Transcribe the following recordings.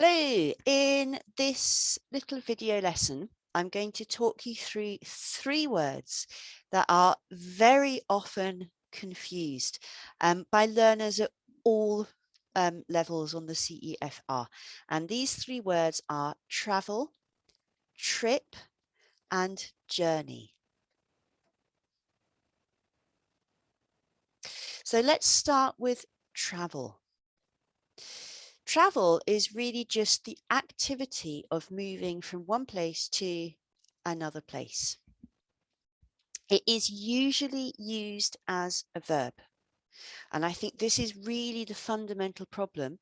Hello, in this little video lesson, I'm going to talk you through 3 words that are very often confused by learners at all levels on the CEFR. And these 3 words are travel, trip, and journey. So let's start with travel. Travel is really just the activity of moving from one place to another place. It is usually used as a verb. And I think this is really the fundamental problem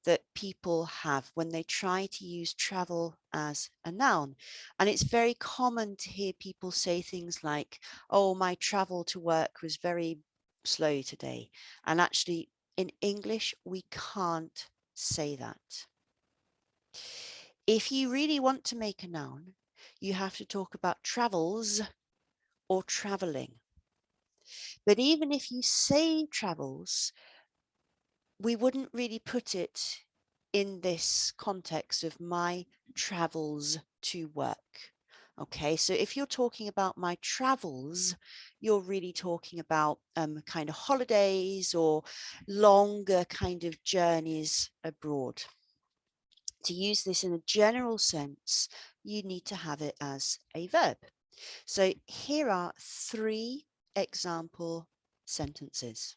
that people have when they try to use travel as a noun. And it's very common to hear people say things like, oh, my travel to work was very slow today. And actually, in English, we can't say that. If you really want to make a noun, you have to talk about travels or traveling. But even if you say travels, we wouldn't really put it in this context of my travels to work. Okay, so if you're talking about my travels, you're really talking about kind of holidays or longer kind of journeys abroad. To use this in a general sense, you need to have it as a verb. So here are 3 example sentences.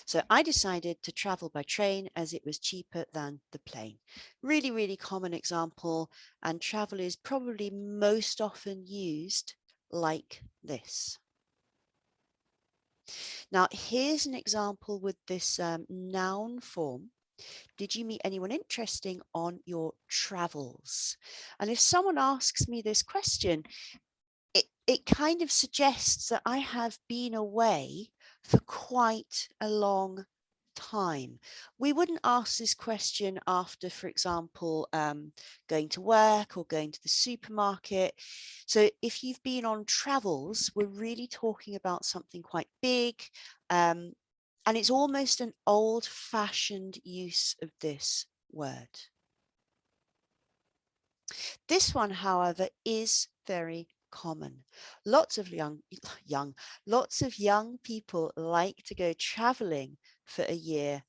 So I decided to travel by train as it was cheaper than the plane. Really, really common example, and travel is probably most often used like this. Now, here's an example with this noun form. Did you meet anyone interesting on your travels? And if someone asks me this question, it kind of suggests that I have been away for quite a long time. We wouldn't ask this question after, for example, going to work or going to the supermarket. So if you've been on travels, we're really talking about something quite big. And it's almost an old-fashioned use of this word. This one, however, is very common. Lots of young people like to go traveling for a year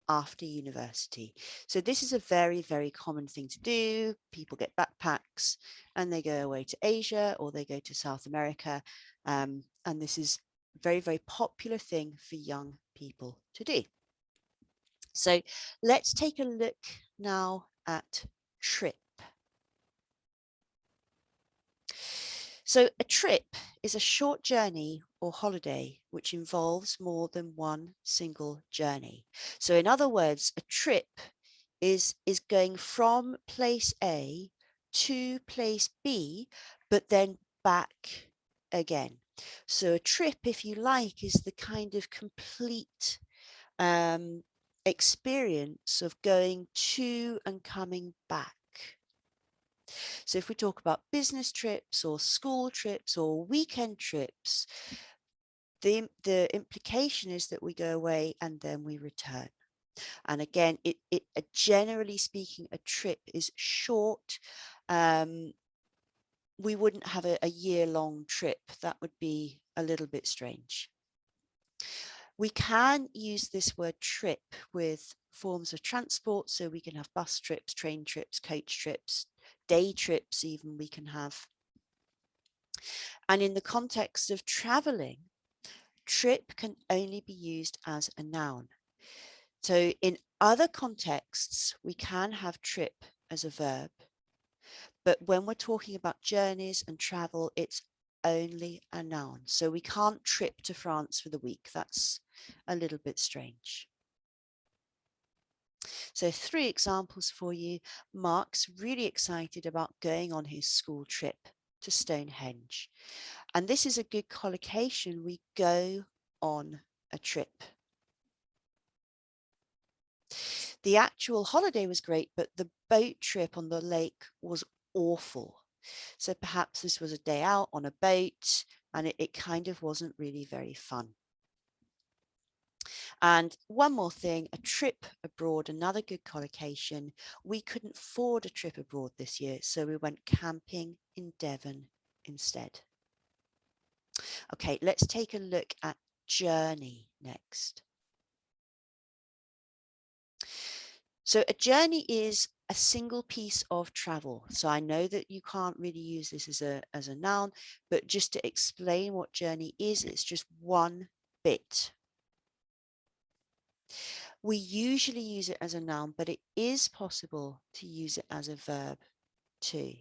after university. So this is a very, very common thing to do. People get backpacks and they go away to Asia or they go to South America. And this is a very, very popular thing for young people to do. So let's take a look now at trip. So a trip is a short journey or holiday which involves more than one single journey. So in other words, a trip is going from place A to place B, but then back again. So a trip, if you like, is the kind of complete experience of going to and coming back. So if we talk about business trips or school trips or weekend trips, the implication is that we go away and then we return. And again, generally speaking, a trip is short. We wouldn't have a year-long trip. That would be a little bit strange. We can use this word trip with forms of transport. So we can have bus trips, train trips, coach trips, day trips even we can have. And in the context of traveling, trip can only be used as a noun. So in other contexts, we can have trip as a verb. But when we're talking about journeys and travel, it's only a noun. So we can't trip to France for the week. That's a little bit strange. So 3 examples for you. Mark's really excited about going on his school trip to Stonehenge. And this is a good collocation. We go on a trip. The actual holiday was great, but the boat trip on the lake was awful. So perhaps this was a day out on a boat and it kind of wasn't really very fun. And one more thing, a trip abroad, another good collocation. We couldn't afford a trip abroad this year, so we went camping in Devon instead. Okay, let's take a look at journey next. So a journey is a single piece of travel. So I know that you can't really use this as a noun, but just to explain what journey is, it's just one bit. We usually use it as a noun, but it is possible to use it as a verb too.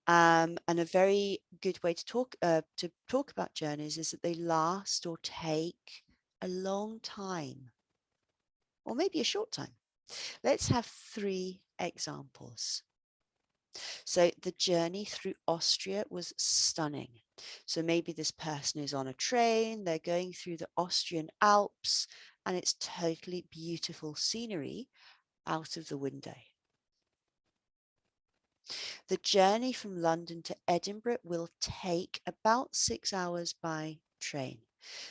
And a very good way to talk about journeys is that they last or take a long time, or maybe a short time. Let's have 3 examples. So the journey through Austria was stunning. So maybe this person is on a train, they're going through the Austrian Alps, and it's totally beautiful scenery out of the window. The journey from London to Edinburgh will take about 6 hours by train.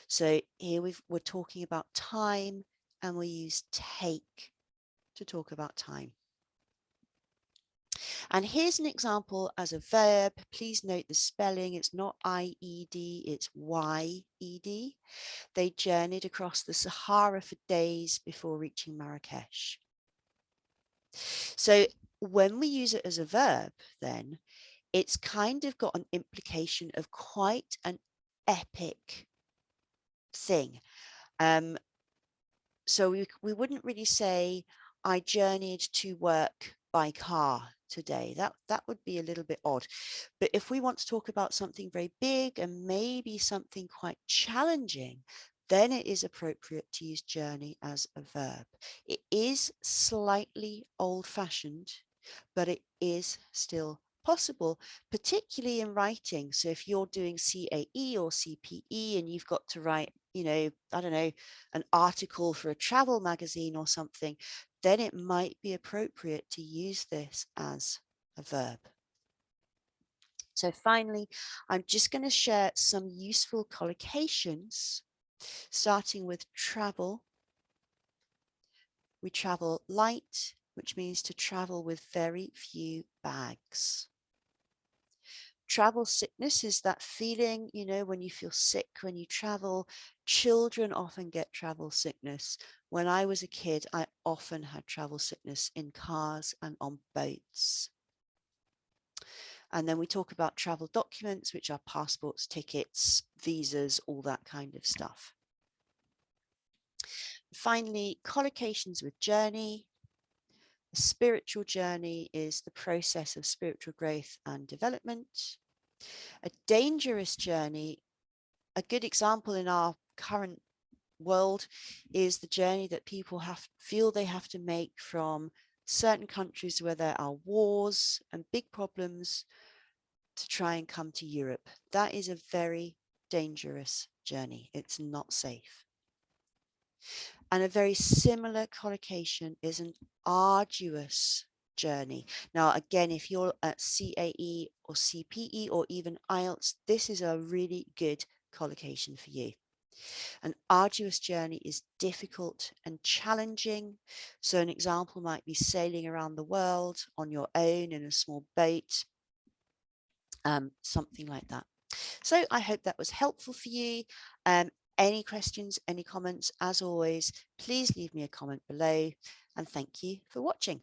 So here we're talking about time, and we use take to talk about time. And here's an example as a verb. Please note the spelling. It's not I-E-D, it's Y-E-D. They journeyed across the Sahara for days before reaching Marrakesh. So when we use it as a verb, then it's kind of got an implication of quite an epic thing. So we wouldn't really say, I journeyed to work by car today. That would be a little bit odd. But if we want to talk about something very big and maybe something quite challenging, then it is appropriate to use journey as a verb. It is slightly old-fashioned, but it is still possible, particularly in writing. So if you're doing CAE or CPE and you've got to write, I don't know, an article for a travel magazine or something, then it might be appropriate to use this as a verb. So finally, I'm just going to share some useful collocations, starting with travel. We travel light, which means to travel with very few bags. Travel sickness is that feeling, when you feel sick when you travel. Children often get travel sickness. When I was a kid, I often had travel sickness in cars and on boats. And then we talk about travel documents, which are passports, tickets, visas, all that kind of stuff. Finally, collocations with journey. A spiritual journey is the process of spiritual growth and development. A dangerous journey, a good example in our current world, is the journey that people feel they have to make from certain countries where there are wars and big problems to try and come to Europe. That is a very dangerous journey. It's not safe. And a very similar collocation is an arduous journey. Now, again, if you're at CAE or CPE or even IELTS, this is a really good collocation for you. An arduous journey is difficult and challenging. So an example might be sailing around the world on your own in a small boat, something like that. So I hope that was helpful for you. Any questions, any comments, as always, please leave me a comment below, and thank you for watching.